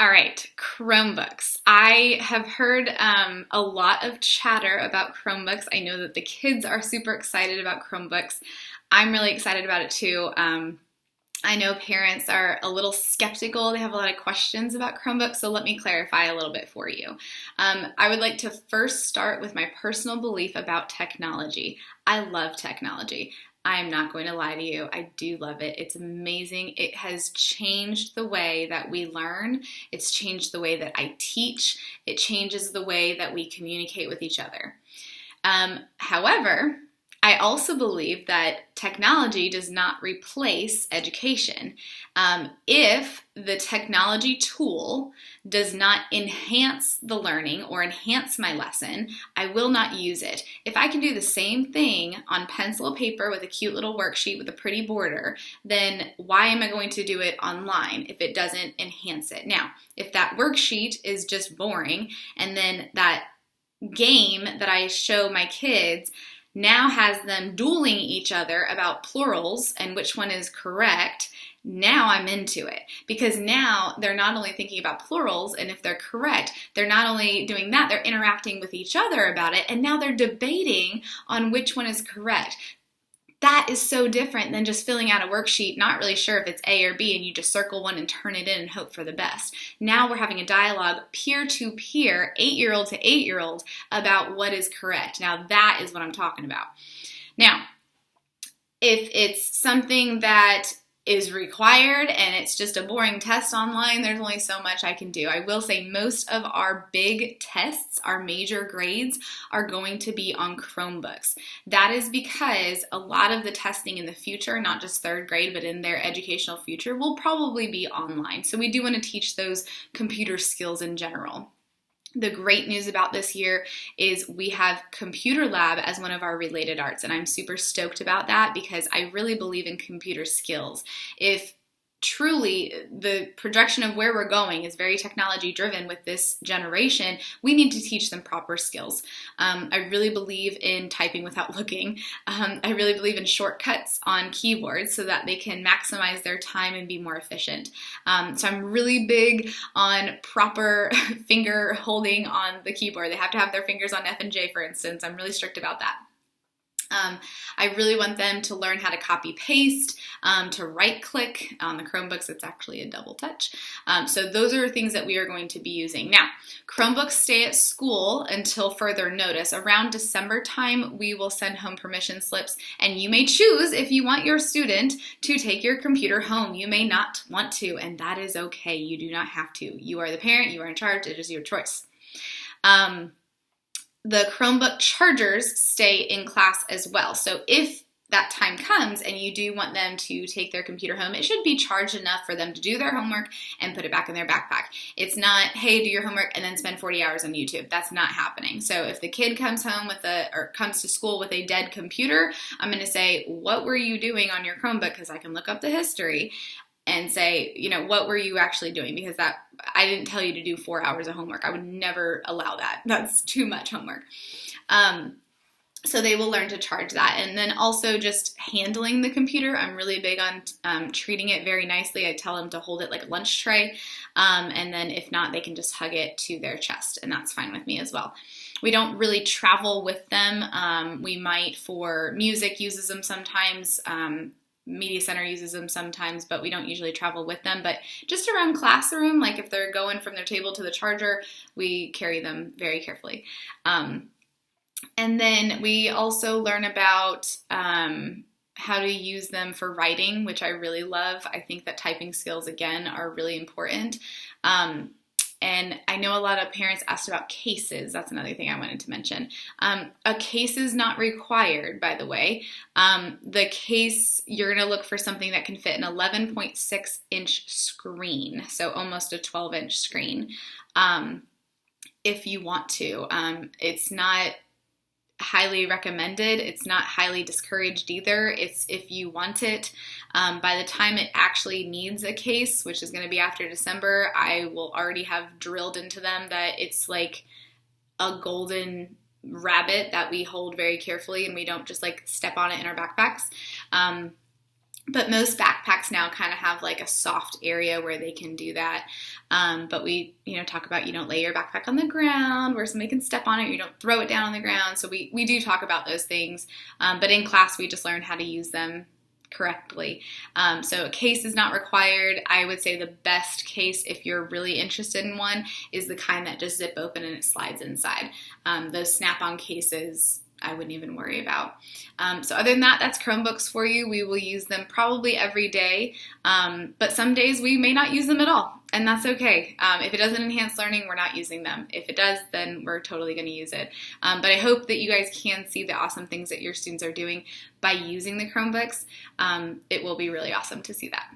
All right, Chromebooks. I have heard a lot of chatter about Chromebooks. I know that the kids are super excited about Chromebooks. I'm really excited about it too. I know parents are a little skeptical. They have a lot of questions about Chromebooks, so let me clarify a little bit for you. I would like to first start with my personal belief about technology. I love technology. I'm not going to lie to you. I do love it. It's amazing. It has changed the way that we learn. It's changed the way that I teach. It changes the way that we communicate with each other. However, I also believe that technology does not replace education. If the technology tool does not enhance the learning or enhance my lesson, I will not use it. If I can do the same thing on pencil and paper with a cute little worksheet with a pretty border, then why am I going to do it online if it doesn't enhance it? Now, if that worksheet is just boring and then that game that I show my kids now has them dueling each other about plurals and which one is correct, now I'm into it. Because now they're not only thinking about plurals, and if they're correct, they're not only doing that, they're interacting with each other about it, and now they're debating on which one is correct. That is so different than just filling out a worksheet, not really sure if it's A or B, and you just circle one and turn it in and hope for the best. Now we're having a dialogue peer-to-peer, 8-year-old to 8-year-old, about what is correct. Now that is what I'm talking about. Now, if it's something that is required and it's just a boring test online, there's only so much I can do. I will say most of our big tests, our major grades, are going to be on Chromebooks. That is because a lot of the testing in the future, not just third grade, but in their educational future, will probably be online. So we do want to teach those computer skills in general. The great news about this year is we have computer lab as one of our related arts, and I'm super stoked about that because I really believe in computer skills. If truly the projection of where we're going is very technology driven with this generation, we need to teach them proper skills. I really believe in typing without looking. I really believe in shortcuts on keyboards so that they can maximize their time and be more efficient. So I'm really big on proper finger holding on the keyboard. They have to have their fingers on F and J, for instance. I'm really strict about that. I really want them to learn how to copy paste, to right click. On the Chromebooks, it's actually a double touch. So those are things that we are going to be using. Now, Chromebooks stay at school until further notice. Around December time, we will send home permission slips, and you may choose if you want your student to take your computer home. You may not want to, and that is okay. You do not have to. You are the parent, you are in charge, it is your choice. The Chromebook chargers stay in class as well. So if that time comes and you do want them to take their computer home, it should be charged enough for them to do their homework and put it back in their backpack. It's not, hey, do your homework and then spend 40 hours on YouTube. That's not happening. So if the kid comes home comes to school with a dead computer, I'm going to say, what were you doing on your Chromebook? Because I can look up the history and say, what were you actually doing? Because I didn't tell you to do 4 hours of homework. I would never allow that. That's too much homework. So they will learn to charge that. And then also just handling the computer. I'm really big on treating it very nicely. I tell them to hold it like a lunch tray. And then if not, they can just hug it to their chest. And that's fine with me as well. We don't really travel with them. We might for music, uses them sometimes. Media Center uses them sometimes, but we don't usually travel with them. But just around classroom, like if they're going from their table to the charger, we carry them very carefully. And then we also learn about how to use them for writing, which I really love. I think that typing skills, again, are really important. And I know a lot of parents asked about cases. That's another thing I wanted to mention. A case is not required, by the way. The case, you're going to look for something that can fit an 11.6-inch screen, so almost a 12-inch screen, if you want to. It's not highly recommended. It's not highly discouraged either. It's if you want it. By the time it actually needs a case, which is going to be after December, I will already have drilled into them that it's like a golden rabbit that we hold very carefully and we don't just like step on it in our backpacks. But most backpacks now kind of have like a soft area where they can do that. But we, talk about you don't lay your backpack on the ground where somebody can step on it. You don't throw it down on the ground. So we do talk about those things. But in class, we just learn how to use them correctly. So a case is not required. I would say the best case, if you're really interested in one, is the kind that just zip open and it slides inside. Those snap-on cases, I wouldn't even worry about. So other than that, that's Chromebooks for you. We will use them probably every day, but some days we may not use them at all, and that's okay. If it doesn't enhance learning, we're not using them. If it does, then we're totally going to use it. But I hope that you guys can see the awesome things that your students are doing by using the Chromebooks. It will be really awesome to see that.